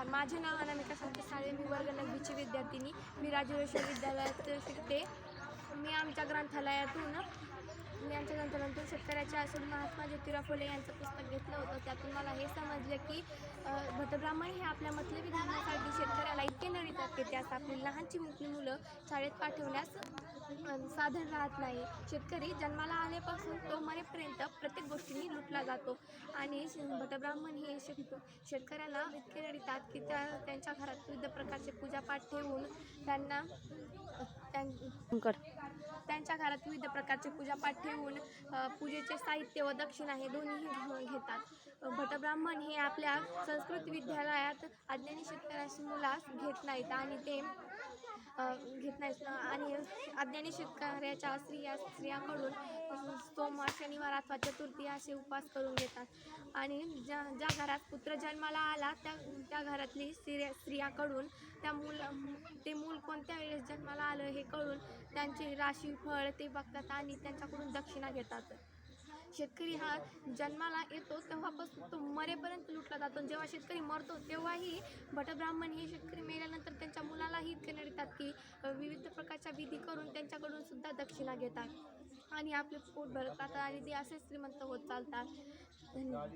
नमस्कार, माझे नाव अनामिका संतोष साळे. मी वर्ग 9वीची विद्यार्थिनी. मी राजराजेश्वर विद्यालयात शिकते. मी आमच्या ग्रंथालयातून शेतकऱ्याचे असून महात्मा ज्योतिराव फुले यांचं पुस्तक घेतलं होतं. त्यातून मला हे समजलं की भटब्राह्मण हे आपल्या मतलबी धर्मासाठी शेतकऱ्याला इतके नडीतात की त्यास आपली लहानची मोठी मुलं शाळेत पाठवण्यास साधन राहत नाही. शेतकरी जन्माला आल्यापासून तो मरेपर्यंत प्रत्येक गोष्टींनी लुटला जातो आणि भटब्राह्मण हे शेतकऱ्याला इतके नडीतात की त्यांच्या घरात विविध प्रकारचे पूजापाठ ठेवून त्यांच्या घरात विविध प्रकारचे पूजापाठ ठेवून पूजेचे साहित्य व दक्षिणा हे दोन्हीही घेतात. भटब्राह्मण हे आपल्या संस्कृत विद्यालयात अज्ञानी शेतकऱ्याची मुलास घेत नाहीत आणि अज्ञानी शेतकऱ्याच्या स्त्रियांकडून सोमवार, शनिवार अथवा चतुर्थी असे उपवास करून घेतात आणि ज्या घरात पुत्र जन्माला आला त्या घरातली स्त्रियाकडून ते मूल कोणत्या वेळेस जन्माला आलं हे कळून त्यांचे राशी फळ ते बघतात आणि त्यांच्याकडून दक्षिणा घेतात. शेतकरी हा जन्माला येतो तेव्हापासून तो मरेपर्यंत लुटला जातो. जेव्हा शेतकरी मरतो तेव्हाही भटब्राह्मण हे शेतकरी मेल्यानंतर त्यांच्या मुलालाही इतके नडतात की विविध प्रकारच्या विधी करून त्यांच्याकडून सुद्धा दक्षिणा घेतात आणि आपले पोट भरतात आणि ते असे श्रीमंत होत चालतात. धन्यवाद.